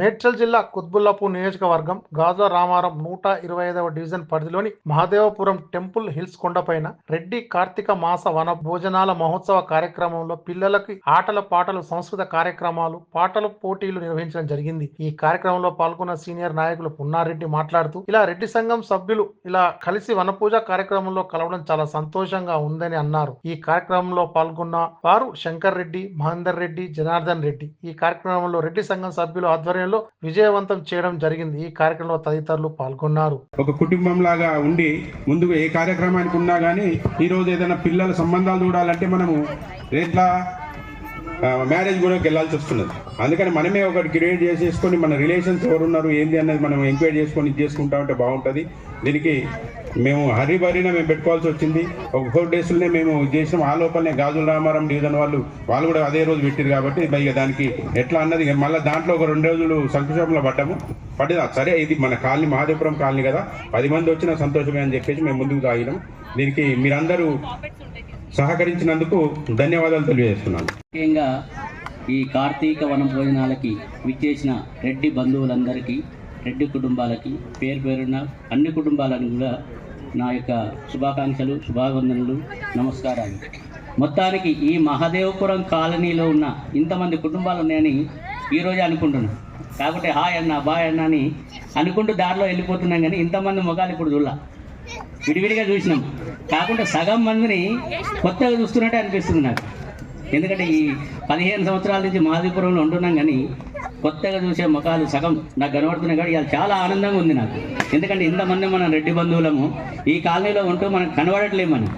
మేడ్చల్ జిల్లా కుత్బుల్లాపూర్ నియోజకవర్గం గాజుల రామారం 125వ డివిజన్ పరిధిలోని మహదేవపురం టెంపుల్ హిల్స్ కొండపైన రెడ్డి కార్తీక మాస వన భోజనాల మహోత్సవ కార్యక్రమంలో పిల్లలకి ఆటల పాటలు సంస్కృత కార్యక్రమాలు పాటల పోటీలు నిర్వహించడం జరిగింది. ఈ కార్యక్రమంలో పాల్గొన్న సీనియర్ నాయకులు పున్నారెడ్డి మాట్లాడుతూ ఇలా రెడ్డి సంఘం సభ్యులు ఇలా కలిసి వనపూజ కార్యక్రమంలో కలవడం చాలా సంతోషంగా ఉందని అన్నారు. ఈ కార్యక్రమంలో పాల్గొన్న వారు శంకర్ రెడ్డి, మహేందర్ రెడ్డి, జనార్దన్ రెడ్డి. ఈ కార్యక్రమంలో రెడ్డి సంఘం సభ్యులు ఆధ్వర్యంలో విజయవంతం చేయడం జరిగింది. ఈ కార్యక్రమంలో తదితరులు పాల్గొన్నారు. ఒక కుటుంబం లాగా ఉండి ముందుకు ఏ కార్యక్రమానికి ఉన్నా కానీ ఈ రోజు ఏదైనా పిల్లల సంబంధాలు చూడాలంటే మనము ఎట్లా మ్యారేజ్ కూడా వెళ్ళాల్సి వస్తున్నది. అందుకని మనమే ఒకటి క్రియేట్ చేసేసుకొని మన రిలేషన్స్ ఎవరున్నారు ఏంది అనేది మనం ఎంక్వైరీ చేసుకొని ఇది చేసుకుంటా ఉంటే బాగుంటుంది. దీనికి మేము హరిబరిన మేము పెట్టుకోవాల్సి వచ్చింది. ఒక 4 డేస్లోనే మేము చేసినాం. ఆ లోపలనే గాజుల రామారం డివిజన్ వాళ్ళు కూడా అదే రోజు పెట్టారు కాబట్టి ఇక దానికి ఎట్లా అన్నది మళ్ళీ దాంట్లో ఒక 2 రోజులు సంక్షోభంలో పడ్డది. సరే ఇది మన కాలనీ మహాదేవపురం కాలనీ కదా, 10 మంది వచ్చినా సంతోషమే అని చెప్పేసి మేము ముందుకు సాగినాం. దీనికి మీరందరూ సహకరించినందుకు ధన్యవాదాలు తెలియజేస్తున్నాను. ముఖ్యంగా ఈ కార్తీక వన భోజనాలకి విచ్చేసిన రెడ్డి బంధువులందరికీ, రెడ్డి కుటుంబాలకి పేరు పేరున అన్ని కుటుంబాలను కూడా నా యొక్క శుభాకాంక్షలు, శుభావందనలు, నమస్కారాలు. మొత్తానికి ఈ మహదేవపురం కాలనీలో ఉన్న ఇంతమంది కుటుంబాలు ఉన్నాయని ఈరోజే అనుకుంటున్నాను. కాకపోతే హాయ్ అన్న బాయ్ అన్న అని అనుకుంటూ దారిలో వెళ్ళిపోతున్నాం, కానీ ఇంతమంది ముఖాలు ఇప్పుడు చూడాల విడివిడిగా చూసినాం. కాకుండా సగం మందిని కొత్తగా చూస్తున్నట్టే అనిపిస్తుంది నాకు. ఎందుకంటే ఈ 15 సంవత్సరాల నుంచి మహదేవపురంలో ఉంటున్నాం, కానీ కొత్తగా చూసే ముఖాలు సగం నాకు కనబడుతున్నాయి. కాబట్టి ఇవాళ చాలా ఆనందంగా ఉంది నాకు. ఎందుకంటే ఇంతమంది మన రెడ్డి బంధువులము ఈ కాలనీలో ఉంటూ మనకు కనబడట్లేమని.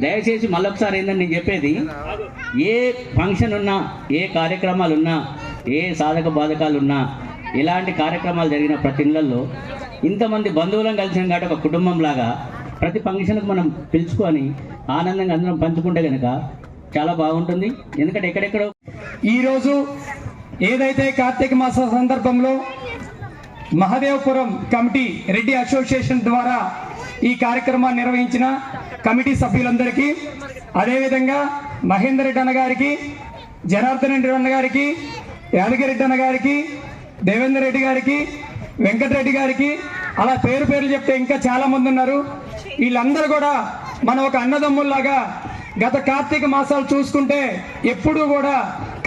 దయచేసి మళ్ళొకసారి ఏంటంటే నేను చెప్పేది, ఏ ఫంక్షన్ ఉన్నా, ఏ కార్యక్రమాలు ఉన్నా, ఏ సాధక బాధకాలు ఉన్నా, ఎలాంటి కార్యక్రమాలు జరిగిన ప్రతి ఇళ్లలో ఇంతమంది బంధువులను కలిసిన కాబట్టి ఒక కుటుంబం లాగా ప్రతి ఫంక్షన్కి మనం పిలుచుకొని ఆనందంగా అందరం పంచుకుంటే కనుక చాలా బాగుంటుంది. ఎందుకంటే ఎక్కడెక్కడో ఈరోజు ఏదైతే కార్తీక మాస సందర్భంలో మహదేవపురం కమిటీ రెడ్డి అసోసియేషన్ ద్వారా ఈ కార్యక్రమాన్ని నిర్వహించిన కమిటీ సభ్యులందరికీ, అదేవిధంగా మహేందర్ రెడ్డి అన్న గారికి, జనార్దన్ రెడ్డి అన్న గారికి, యాదగిరెడ్డి అన్న గారికి, దేవేందర్ రెడ్డి గారికి, వెంకటరెడ్డి గారికి, అలా పేర్లు చెప్తే ఇంకా చాలా మంది ఉన్నారు. వీళ్ళందరూ కూడా మనం ఒక అన్నదమ్ముల్లాగా గత కార్తీక మాసాలు చూసుకుంటే ఎప్పుడూ కూడా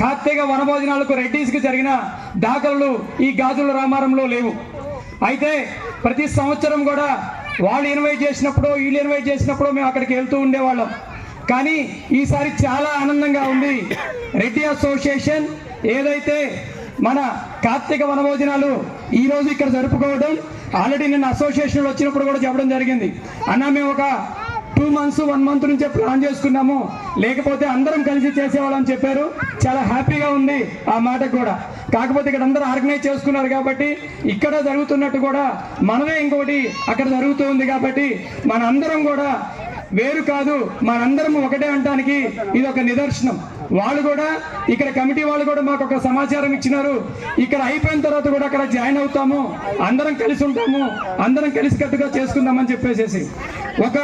కార్తీక వనభోజనాలకు రెడ్డిస్కి జరిగిన దాఖలు ఈ గాజుల రామారంలో లేవు. అయితే ప్రతి సంవత్సరం కూడా వాళ్ళు ఇన్వైట్ చేసినప్పుడు, వీళ్ళు ఇన్వైట్ చేసినప్పుడు మేము అక్కడికి వెళ్తూ ఉండేవాళ్ళం. కానీ ఈసారి చాలా ఆనందంగా ఉంది. రెడ్డి అసోసియేషన్ ఏదైతే మన కార్తీక వనభోజనాలు ఈరోజు ఇక్కడ జరుపుకోవడం, ఆల్రెడీ నిన్న అసోసియేషన్లో వచ్చినప్పుడు కూడా చెప్పడం జరిగింది. అన్న మేము ఒక 2 months 1 month నుంచే ప్లాన్ చేసుకున్నాము, లేకపోతే అందరం కలిసి చేసేవాళ్ళని చెప్పారు. చాలా హ్యాపీగా ఉంది ఆ మాట కూడా. కాకపోతే ఇక్కడ అందరూ ఆర్గనైజ్ చేసుకున్నారు కాబట్టి ఇక్కడ జరుగుతున్నట్టు కూడా మనమే ఇంకోటి అక్కడ జరుగుతూ ఉంది కాబట్టి మనందరం కూడా వేరు కాదు, మనందరం ఒకటే అనడానికి ఇది ఒక నిదర్శనం. వాళ్ళు కూడా ఇక్కడ కమిటీ వాళ్ళు కూడా మాకు ఒక సమాచారం ఇచ్చినారు. ఇక్కడ అయిపోయిన తర్వాత కూడా అక్కడ జాయిన్ అవుతాము, అందరం కలిసి ఉంటాము, అందరం కలిసికట్టుగా చేసుకుందామని చెప్పేసి ఒక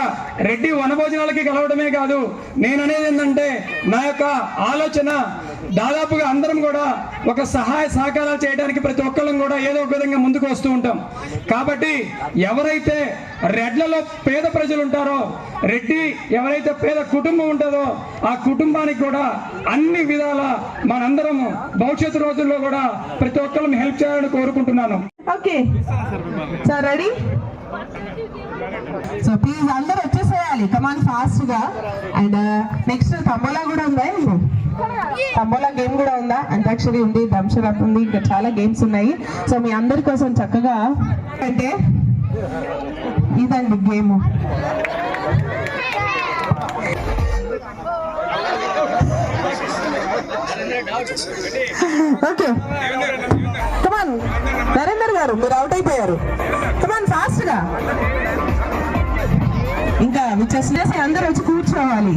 రెడ్డి వనభోజనాలకి కలవడమే కాదు. నేను అనేది ఏంటంటే నా యొక్క ఆలోచన దాదాపుగా అందరం కూడా ఒక సహాయ సహకారాలు చేయడానికి ప్రతి ఒక్కళ్ళం కూడా ఏదో ఒక విధంగా ముందుకు వస్తూ ఉంటాం. కాబట్టి ఎవరైతే రెడ్లలో పేద ప్రజలు ఉంటారో, రెడ్డి ఎవరైతే పేద కుటుంబం ఉంటుందో ఆ కుటుంబానికి కూడా అన్ని విధాల మనందరము భవిష్యత్తు రోజుల్లో కూడా ప్రతి ఒక్కళ్ళని హెల్ప్ చేయాలని కోరుకుంటున్నాను. Okay sir, ready? So please అందరూ వచ్చేసేయాలి, కమాన్ ఫాస్ట్ గా. అండ్ నెక్స్ట్ తంబోలా కూడా ఉందా? తంబోలా గేమ్ కూడా ఉందా? అంతాక్షరి ఉంది, దంశరథ్ ఉంది, ఇంకా చాలా గేమ్స్ ఉన్నాయి. సో మీ అందరి కోసం చక్కగా అంటే ఇదండి గేమ్. ఓకే కమాన్ నరేందర్ గారు, మీరు అవుట్ అయిపోయారు. కమాన్ ఫాస్ట్ గా. ఇంకా విచ్చేసి అందరూ వచ్చి కూర్చోవాలి.